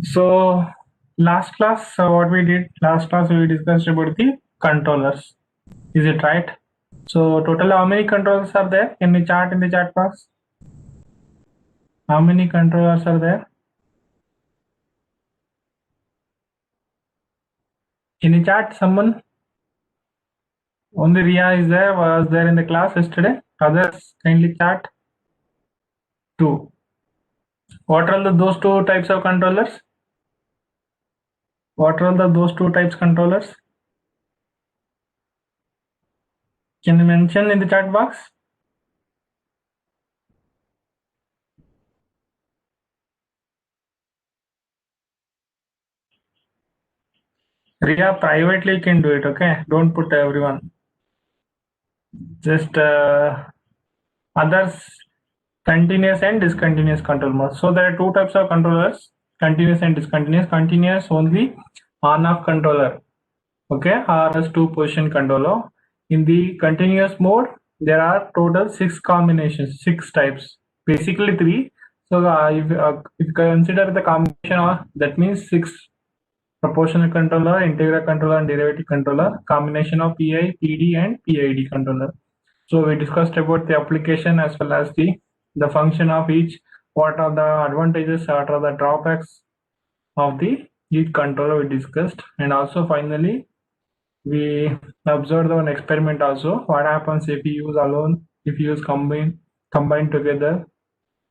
So last class, what we did last class, we discussed about the controllers. Is it right? So total, how many controllers are there? Can we chart in the chat box? How many controllers are there? In the chat, someone? Only Ria is there. Was there in the class yesterday? Others kindly chat. 2. What are those two types of controllers? What are those two types controllers? Can you mention in the chat box? Ria, privately you can do it, okay? Don't put everyone. Just others, continuous and discontinuous control modes. So there are two types of controllers, continuous and discontinuous. Continuous only on-off controller, okay, or as two position controller. In the continuous mode, there are total 6 combinations, 6 types, basically 3. So if you consider the combination of, that means 6: proportional controller, integral controller, and derivative controller, combination of PI, PD, and PID controller. So we discussed about the application as well as the function of each, what are the advantages, what are the drawbacks of the each controller we discussed, and also finally we observed one experiment also, what happens if you use alone, if you use combined together,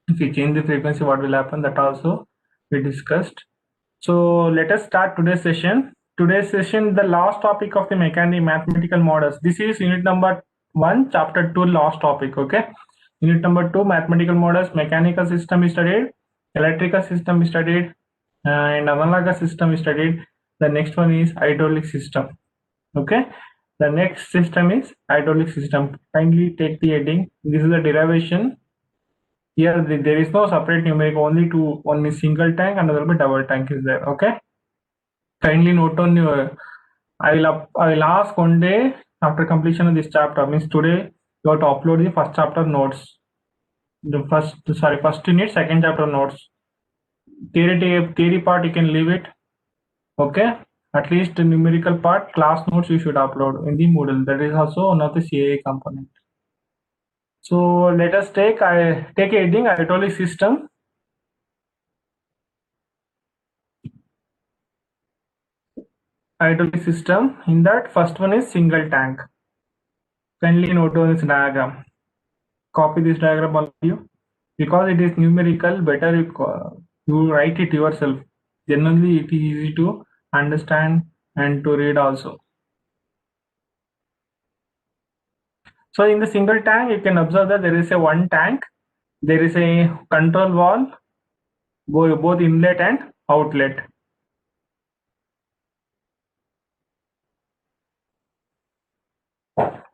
if you change the frequency, what will happen, that also we discussed. So let us start today's session. Today's session, the last topic of the mechanical mathematical models. This is unit number 1, chapter 2, last topic, okay? Unit number 2, mathematical models, mechanical system is studied, electrical system is studied, and analogous system is studied. The next one is hydraulic system, okay? The next system is hydraulic system. Kindly take the heading. This is the derivation. Here there is no separate numeric, only two, one is single tank and another double tank is there, okay? Kindly note on your, I will ask one day after completion of this chapter, means today you have to upload the first chapter notes. The first unit, second chapter notes. Theory part you can leave it, okay? At least the numerical part, class notes you should upload in the Moodle. That is also one of the CAA component. So let us take a heading, hydraulic system. Hydraulic system. In that, first one is single tank. Kindly note on this diagram. Copy this diagram, all of you, because it is numerical. Better you write it yourself. Generally, it is easy to understand and to read also. So in the single tank, you can observe that there is a one tank. There is a control valve, both inlet and outlet.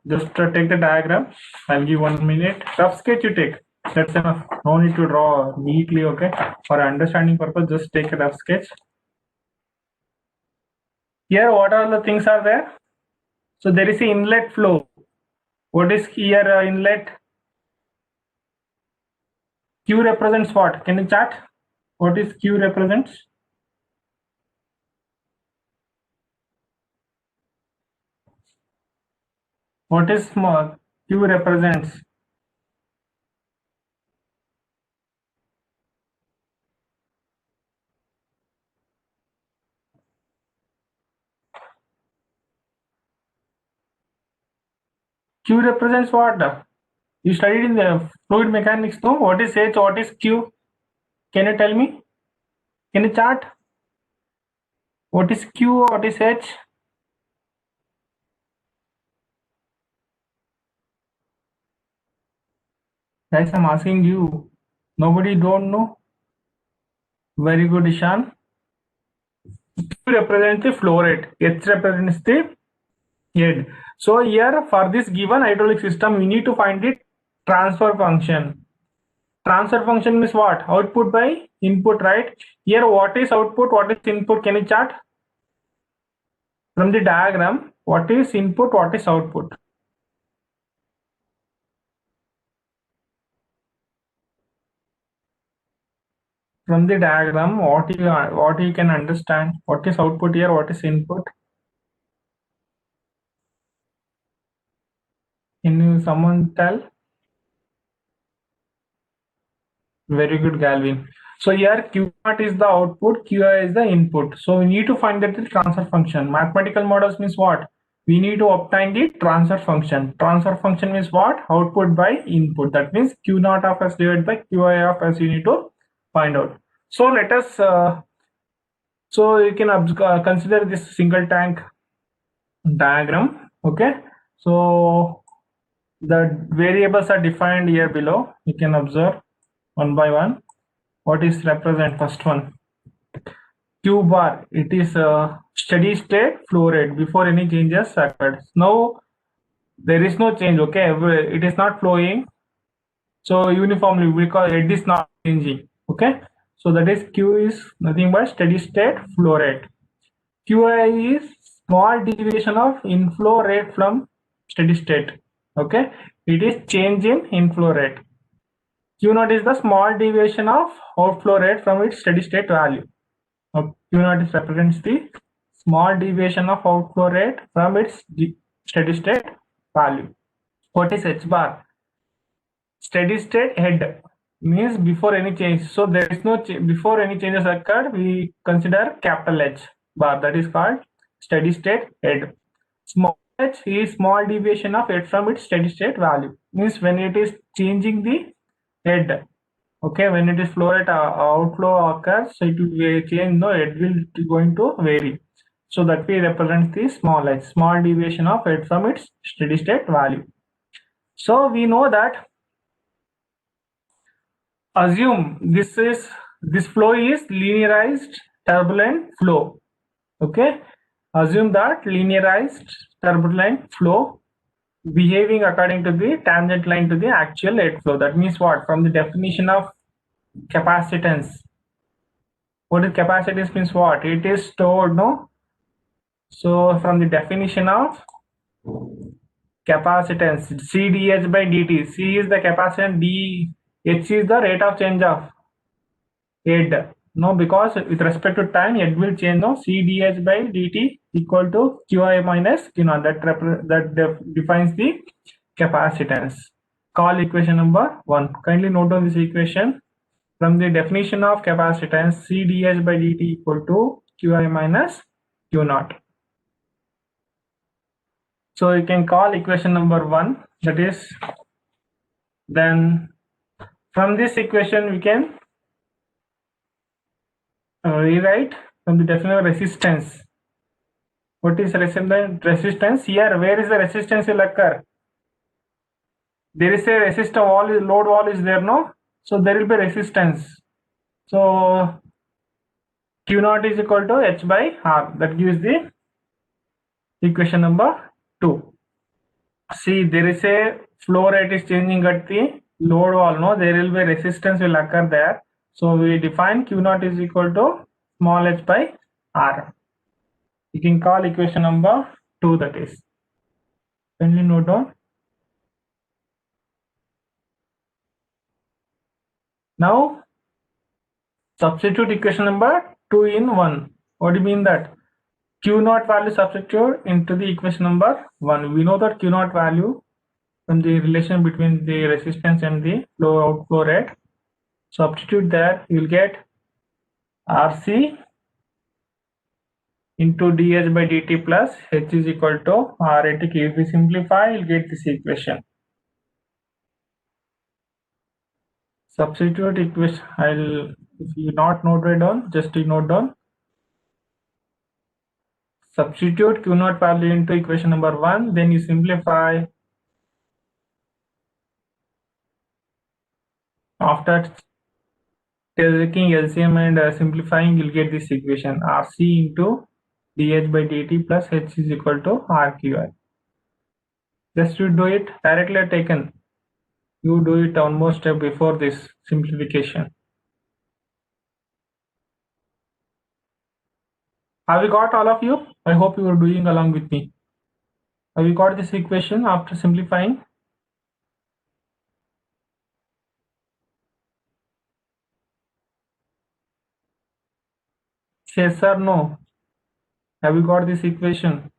Just take the diagram. I'll give 1 minute. Rough sketch you take. That's enough. No need to draw neatly, okay? For understanding purpose, just take a rough sketch. Here, what all the things are there? So there is an inlet flow. What is here inlet? Q represents what? Can you chart? What is Q represents? What is small? Q represents. Q represents what? You studied in the fluid mechanics, no? What is H? What is Q? Can you tell me? Can you chart? What is Q? What is H? Guys, I'm asking you. Nobody don't know? Very good, Ishan. Q represents the flow rate. H represents the head. So here for this given hydraulic system, we need to find the transfer function. Transfer function means what? Output by input, right? Here what is output, what is input? Can you chart? From the diagram, what is input, what is output? from the diagram, what you can understand? What is output here? What is input? Can you someone tell? Very good, Galvin. So here Q naught is the output, Qi is the input. So we need to find that the transfer function. Mathematical models means what? We need to obtain the transfer function. Transfer function means what? Output by input. That means Q naught of S divided by Qi of S. You need to find out. So let us. So you can consider this single tank diagram. Okay. So the variables are defined here below. You can observe one by one. What is represent first one? Q bar, it is a steady state flow rate before any changes occurred. Now there is no change, okay? It is not flowing so uniformly because it is not changing, okay? So that is Q is nothing but steady state flow rate. Qi is small deviation of inflow rate from steady state, okay? It is change in inflow rate. Q naught is the small deviation of outflow rate from its steady state value. Q naught is represents the small deviation of outflow rate from its steady state value. What is H bar? Steady state head means before any change. So there is no before any changes occurred, we consider capital H bar, that is called steady state head. Small h is small deviation of it from its steady state value. Means when it is changing the head. Okay, when it is flow rate outflow occurs, so it will change. No, it will going to vary. So that way represents the small h, small deviation of it from its steady state value. So we know that. Assume this flow is linearized turbulent flow. Okay, assume that linearized turbulent flow behaving according to the tangent line to the actual head flow. That means what? From the definition of capacitance. What is capacitance means what? It is stored, no? So from the definition of capacitance, C dH by dt. C is the capacitance, H is the rate of change of head. No, because with respect to time, head will change. No, C dH by dt equal to Qi minus Q naught. That defines the capacitance. Call equation number 1. Kindly note down this equation. From the definition of capacitance, C dH by dt equal to Qi minus Q naught. So you can call equation number 1. That is, then from this equation we can rewrite from the definition of resistance. What is resistance? Here, where is the resistance will occur? There is a resistor wall, load wall is there, no? So there will be resistance. So Q naught is equal to H by R. That gives the equation number 2. See, there is a flow rate is changing at the load wall, no? There will be resistance will occur there. So we define Q naught is equal to small h by R. You can call equation number 2, that is. Can you note down? Now substitute equation number 2 in 1. What do you mean that? Q naught value substitute into the equation number 1. We know that Q naught value from the relation between the resistance and the outflow rate. Substitute there, you will get RC into dH by dt plus H is equal to RAT. If we simplify, you'll get this equation. Substitute equation. If you not note it down, just note down. Substitute Q naught value into equation number 1. Then you simplify. After taking LCM and simplifying, you'll get this equation: RC into dH by dt plus H is equal to RQi. Just to do it directly taken. You do it one more step before this simplification. Have you got all of you? I hope you are doing along with me. Have you got this equation after simplifying? Yes or no? Have you got this equation?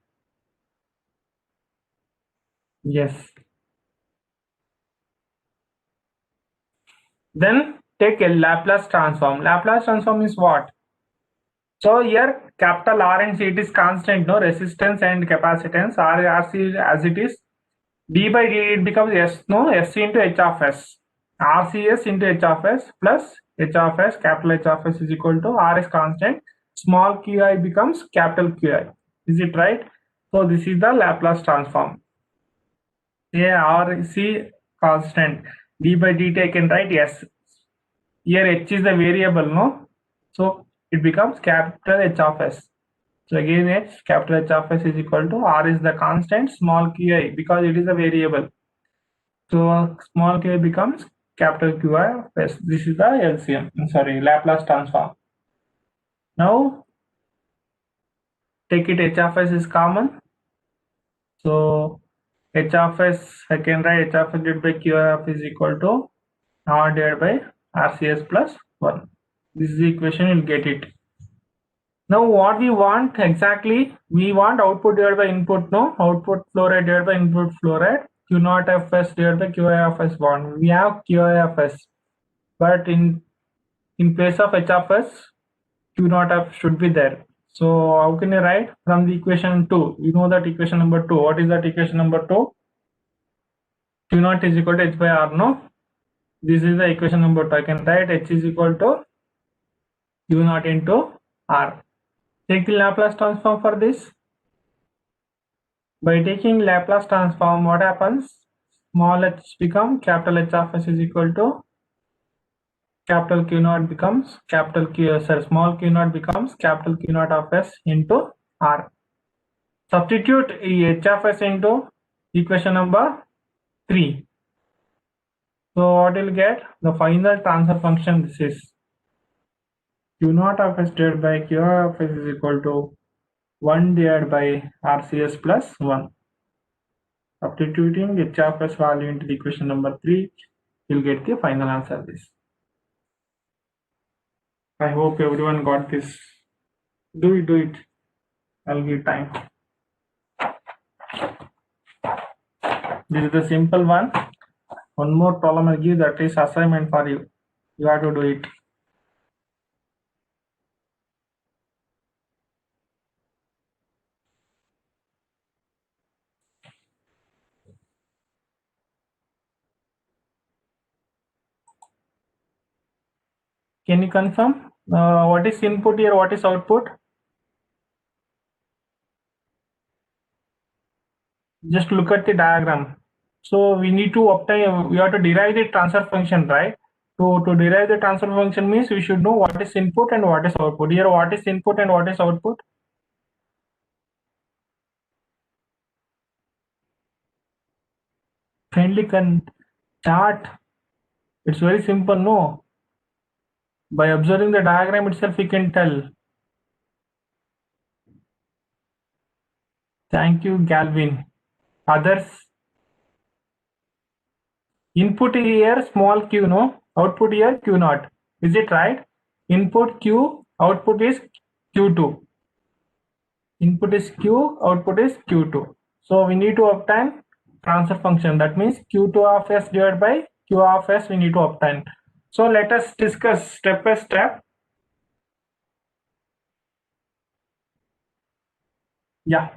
Yes. Then take a Laplace transform. Laplace transform is what? So here capital R and C, it is constant, no, resistance and capacitance. RC as it is. D by dt it becomes S, no, S into H of S. RCS into H of S plus H of S, capital H of S is equal to R is constant. Small qi becomes capital Qi. Is it right? So this is the Laplace transform. Yeah, R C constant. D by dt I can write S. Here H is the variable, no? So it becomes capital H of S. So again H, capital H of S is equal to R is the constant, small qi, because it is a variable. So small q becomes capital Qi of S. This is the LCM, sorry, Laplace transform. Now take it H of S is common. So H of S, I can write H of S divided by Qi of is equal to R divided by RCS plus 1. This is the equation, you'll get it. Now what we want exactly, we want output divided by input, no? Output flow rate divided by input flow rate. Q naught of S divided by Qi of S one. We have Qi of S, but in place of H of S, Q naught of should be there. So how can you write from the equation 2? You know that equation number 2. What is that equation number 2? Q naught is equal to H by R, no? This is the equation number 2. I can write H is equal to Q naught into R. Take the Laplace transform for this. By taking Laplace transform, what happens? Small h become capital H of S is equal to capital Q naught becomes capital Q, small q naught becomes capital Q naught of S into R. Substitute H of S into equation number 3. So what will get? The final transfer function, this is Q naught of S divided by Q of S is equal to 1 divided by RCS plus 1. Substituting H of S value into the equation number 3, you'll get the final answer this. I hope everyone got this. Do it. I'll give time. This is the simple one. One more problem I'll give, that is assignment for you. You have to do it. Can you confirm what is input here, what is output? Just look at the diagram. So we need to obtain, we have to derive the transfer function, right? To derive the transfer function means we should know what is input and what is output. Here what is input and what is output? Kindly can chart. It's very simple, no? By observing the diagram itself, we can tell. Thank you, Galvin. Others? Input here small q, no? Output here q naught. Is it right? Input q, output is q2. Input is q, output is q2. So we need to obtain transfer function. That means q2 of s divided by q of s we need to obtain. So let us discuss step by step. Yeah.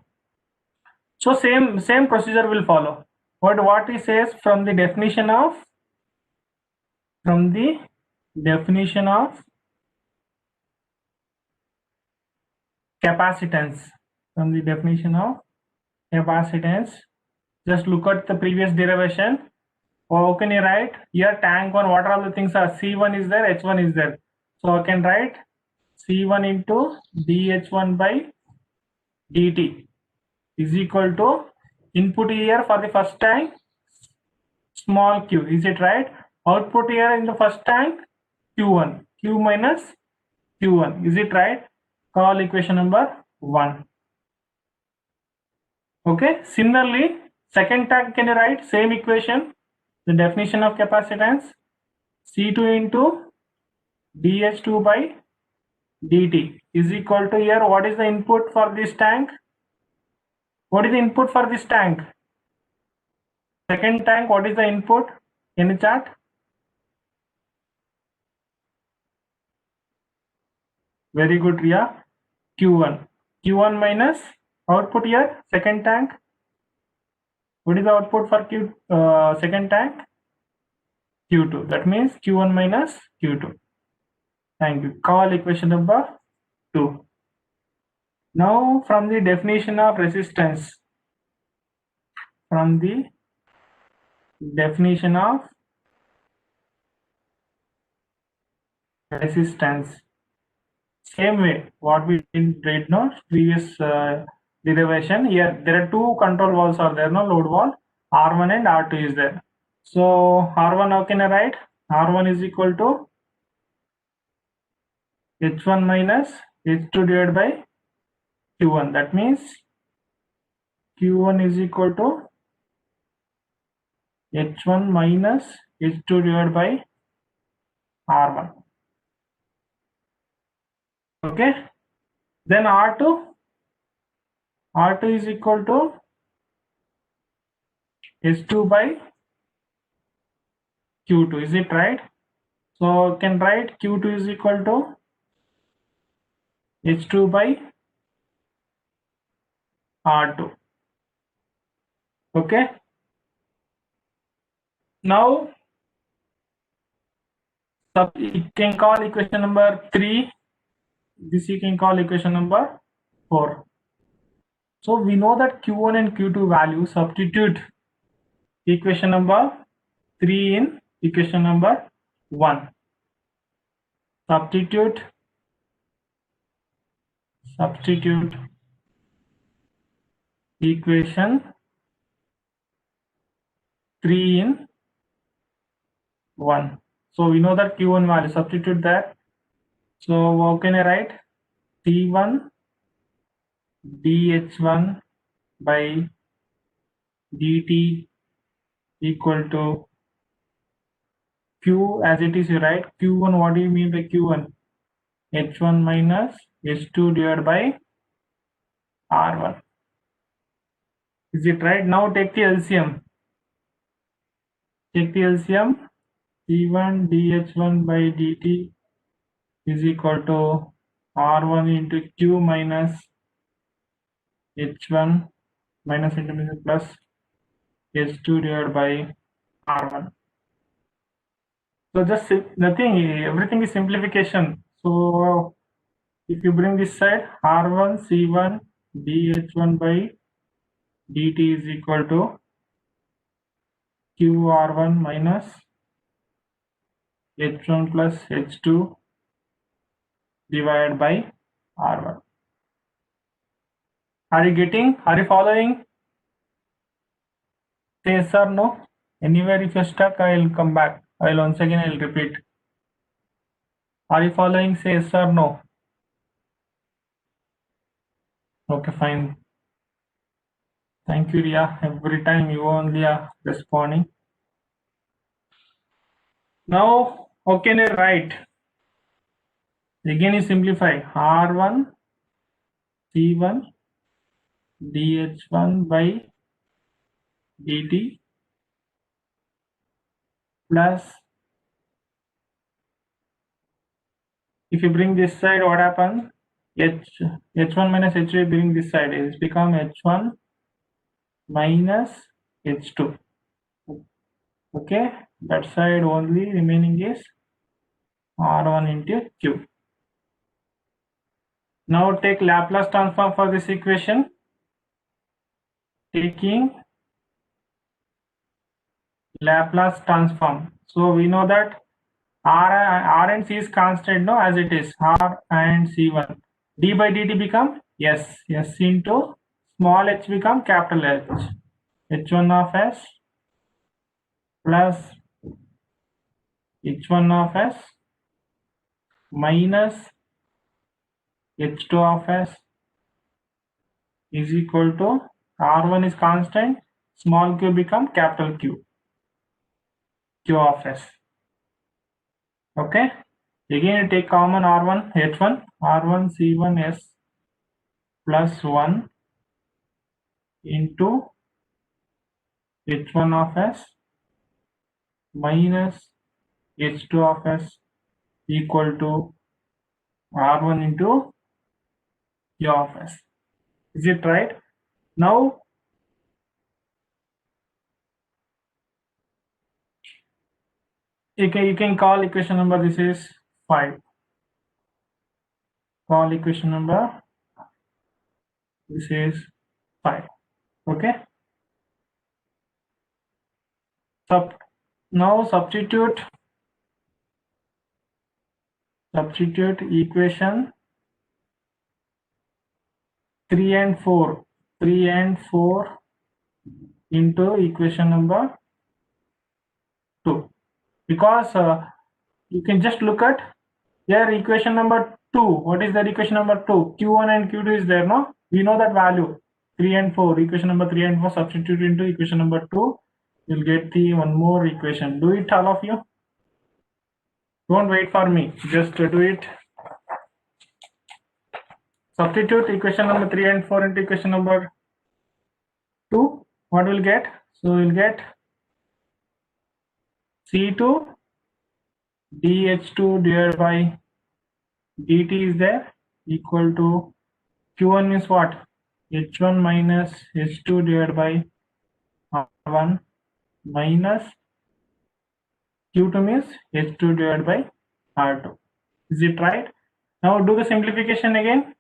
So same procedure will follow. What he says from the definition of capacitance. From the definition of capacitance, just look at the previous derivation. How can you write? Here tank 1, what are all the things are? C1 is there, H1 is there. So I can write C1 into dH1 by dt is equal to input here for the first tank small q. Is it right? Output here in the first tank Q1. Q minus Q1. Is it right? Call equation number 1. Okay. Similarly, second tank, can you write same equation? The definition of capacitance, C2 into dH2 by dt is equal to, here what is the input for this tank? What is the input for this tank? Second tank, what is the input in the chart? Very good, Riya. Q1. Q1 minus output here, second tank. What is the output for second tank? Q2. That means Q1 minus Q2. Thank you. Call equation number 2. Now from the definition of resistance, from the definition of resistance, same way what we did right now, previous derivation. Here there are two control valves are there, no load valve, R1 and R2 is there. So R1, how can I write? R1 is equal to H1 minus H2 divided by Q1. That means Q1 is equal to H1 minus H2 divided by R1. Okay. Then R2 is equal to H2 by Q2. Is it right? So you can write Q2 is equal to H2 by R2. Okay. Now you can call equation number 3. This you can call equation number 4. So we know that Q1 and Q2 value, substitute equation number 3 in equation number 1. Substitute equation 3 in 1. So we know that Q1 value, substitute that. So how can I write? T1 dH1 by dt equal to Q, as it is, you write Q1. What do you mean by Q1? H1 minus H2 divided by R1. Is it right? Now take the LCM. Take the LCM. T1 dH1 by dt is equal to R1 into Q minus H1 minus intermediate plus H2 divided by R1. So just nothing, everything is simplification. So if you bring this side, R1 C1 dH1 by dt is equal to QR1 minus H1 plus H2 divided by R1. Are you getting? Are you following? Say yes or no. Anywhere if you're stuck, I will come back. I will once again, I will repeat. Are you following? Say yes or no. Okay, fine. Thank you, Ria. Every time you only are responding. Now, how can I write? Again, you simplify. R1 C1 dH1 by dt plus, if you bring this side, what happens? H1 minus H2, bring this side, it has become H1 minus H2. Okay, that side only remaining is R1 into Q. Now take Laplace transform for this equation. Taking Laplace transform. So we know that R and C is constant, no, as it is R and C1. D by dt become S. S into small h become capital H. H1 of S plus H1 of S minus H2 of S is equal to R1 is constant, small q become capital Q. Q of S. Okay. Again you take common R1 H1 R1 C1 S plus 1 into H1 of S minus H2 of S equal to R1 into U of S. Is it right? Now you can call equation number, this is 5. Call equation number, this is 5. Okay. Now substitute equation 3 and 4 into equation number 2, because you can just look at here equation number 2. What is that equation number 2? Q1 and Q2 is there, no? We know that value 3 and 4. Equation number 3 and 4 substitute into equation number 2. You'll get the one more equation. Do it, all of you. Don't wait for me. Just do it. Substitute equation number 3 and 4 into equation number 2. What will get? So we'll get C2 dH2 divided by dt is there equal to Q1 means what? H1 minus H2 divided by R1 minus Q2 means H2 divided by R2. Is it right? Now do the simplification again.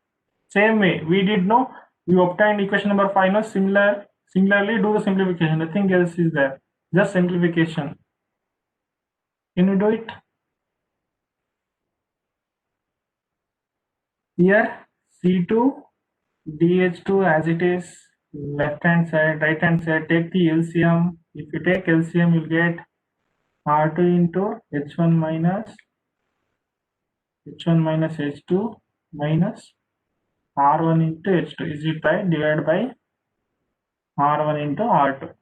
Same way we did know, we obtained equation number 5. Now similarly do the simplification. Nothing else is there. Just simplification. Can you do it? Here C2 dH2 as it is, left hand side, right hand side, take the LCM. If you take LCM, you'll get R2 into H1 minus H2 minus R1 into H2. Is it right? Divided by R1 into R2.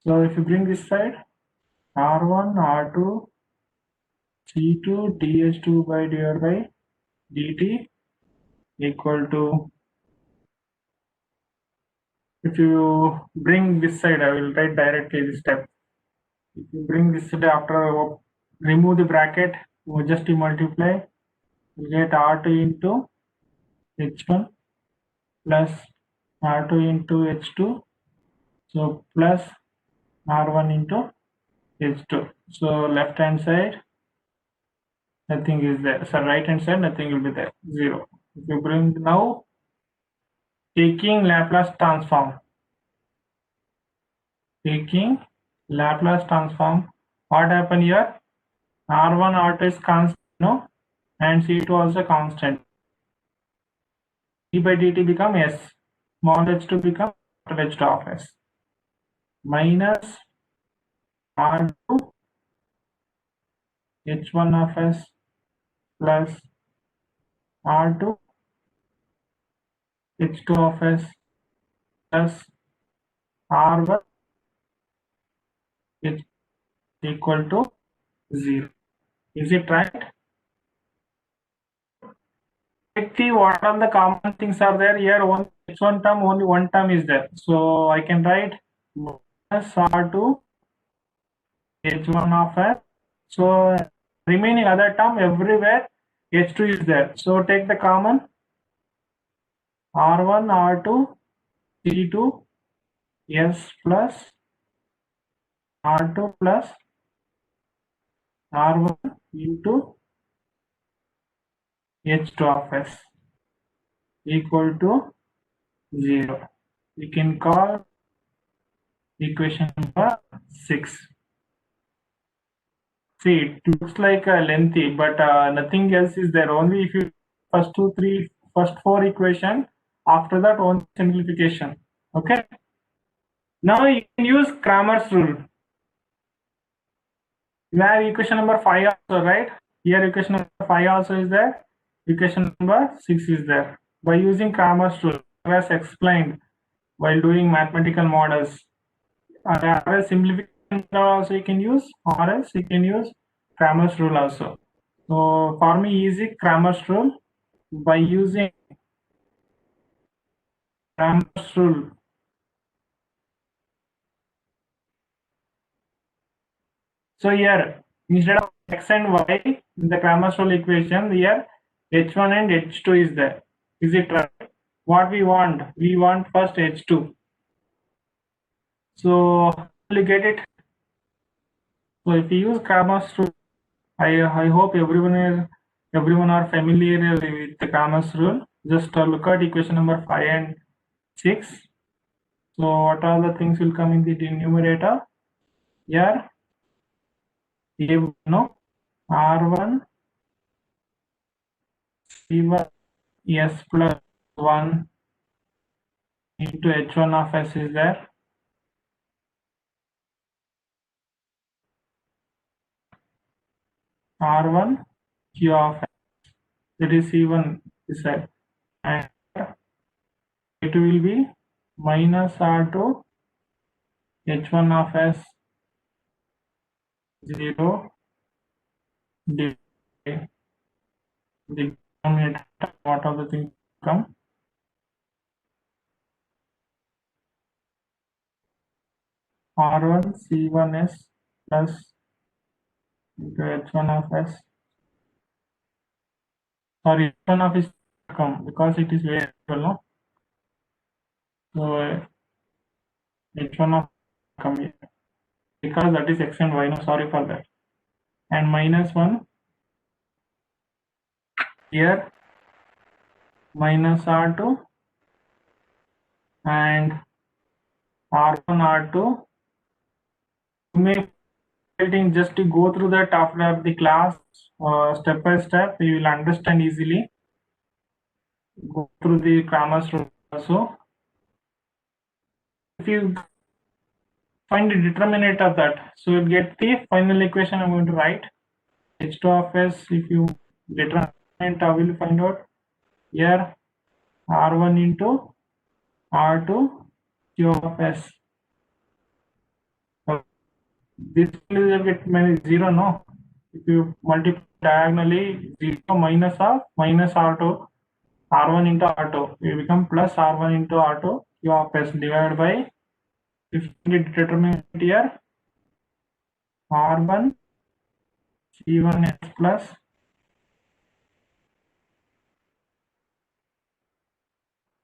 So if you bring this side, R1 R2 C2 dH2 by divided by dt equal to, if you bring this side, I will write directly this step. If you bring this side, after remove the bracket, just to multiply, you get R2 into H1 plus R2 into H2, so plus R1 into H2. So left hand side nothing is there, so right hand side nothing will be there, 0. If you bring now, taking Laplace transform, what happen here? R1 R2 is constant, no, and C2 also constant. D by dt become S, small h2 become h2 of S, minus R2 H1 of S plus R2 H2 of S plus R1 is equal to 0. Is it right? See what all the common things are there here. One H1 term, only one term is there, so I can write minus R2 H1 of S. So remaining other term everywhere H2 is there, so take the common, R1 R2 C2 S plus R2 plus R1 into H2 of S equal to 0. We can call equation number 6. See, it looks like lengthy, but nothing else is there. Only if you first 4 equation, after that only simplification. Okay. Now you can use Cramer's rule. You have equation number 5 also, right? Here equation number 5 also is there. Equation number 6 is there. By using Cramer's rule, as explained while doing mathematical models, simplification also you can use, or else you can use Cramer's rule also. So for me, easy Cramer's rule. By using Cramer's rule, so here instead of x and y in the Cramer's rule equation, here h1 and h2 is there. Is it right? What we want? We want first h2. So we'll get it. So if you use Cramer's rule, I hope everyone are familiar with the Cramer's rule. Just look at equation number 5 and 6. So what are the things will come in the numerator? Here A1, no, R1 C1 S plus 1 into H1 of S is there. R1 Q of S, that is C1 is there, and it will be minus R2 H1 of S 0 the denominator. What are the things come? R1 C1S plus into H1 of S. Sorry, H1 of S come because it is variable, no? So H1 of come here because that is x and y, no, sorry for that. And minus 1 here, minus R2 and R1 R2. You may just to go through that after the class step by step, you will understand easily. Go through the Cramer's rule also. If you find the determinant of that, so you get the final equation. I'm going to write H2 of S. If you determinant, I will find out here R1 into R2 Q of S. This will get zero, no? If you multiply diagonally, 0 minus of minus R2, R1 into R2, it will become plus R1 into R2 Q of S divided by, if you determine here, R1 C1S plus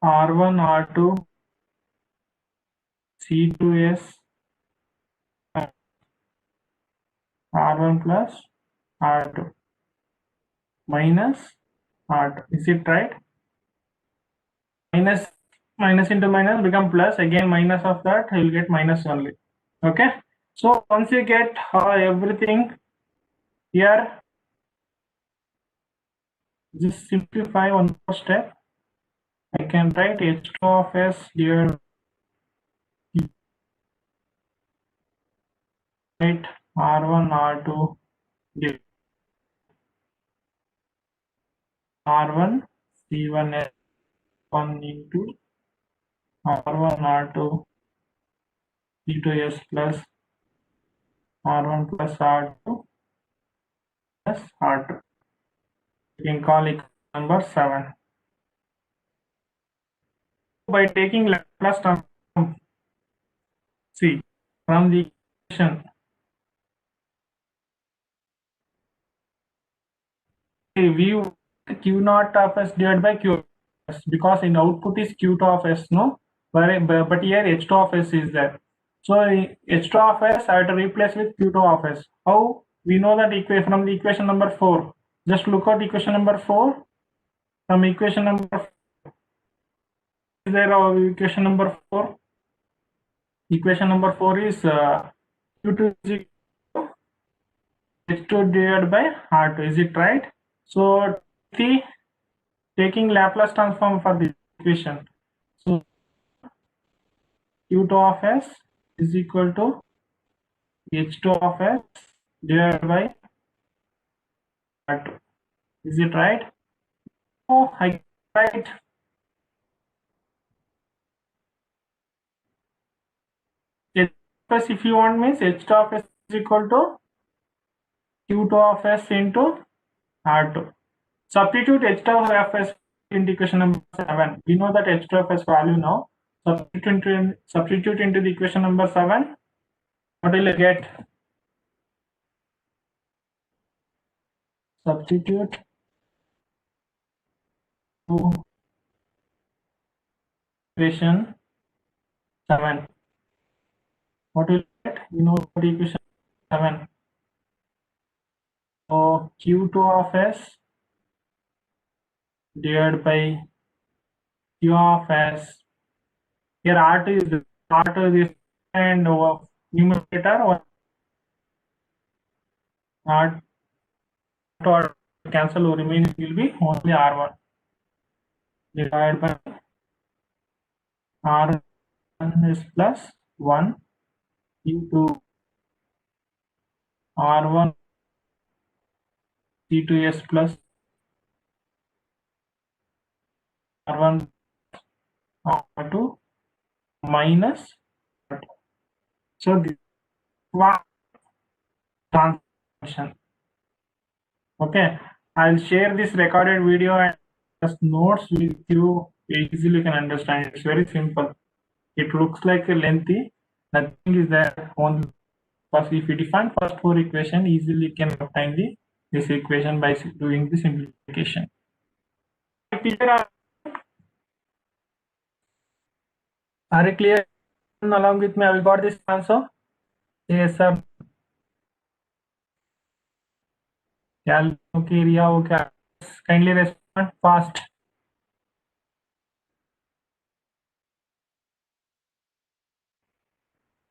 R1 R2 C2S R1 plus R2 minus R2. Is it right? Minus into minus become plus, again minus of that, you will get minus only. Okay, so once you get everything here, just simplify one more step. I can write H2 of S divided by R1 R2 divided R1 C1 S1 into R1 R2 C2S plus R1 plus R2 plus R2. You can call it number 7. By taking Laplace transform, see from the equation, we Q naught of S divided by Q of S, because in output is Q2 of S, no? But here H2 of S is there. So H2 of S I have to replace with Q2 of S. How we know that equation from the equation number 4? Just look at equation number 4. From equation number 4, is there equation number 4? Equation number 4 is Q2 is equal to H2 divided by R2. Is it right? So taking Laplace transform for the equation. So Q2 of S is equal to H2 of S divided by R2. Is it right? Oh, I right. H if you want means H2 of S is equal to Q2 of S into R2. Substitute H2FS into equation number 7. We know that H2FS value now. Substitute into the equation number 7. What will you get? Substitute to equation 7. What will you get? You know what equation 7. So Q2 of S divided by Q of S. Here R2 is this and numerator or R2 cancel or remaining will be only R1 divided by R1 is plus 1 into R1 C2S plus R1 R2 minus R2. So this one transformation. Okay, I'll share this recorded video and just notes with you. Easily can understand. It's very simple. It looks like a lengthy. Nothing is there. Only first, if you define first four equation, easily can obtain this equation by doing the simplification. Are you clear? Along with me, I will got this answer. Yes, sir. Okay, Ria, okay. Kindly respond fast.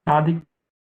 Adik.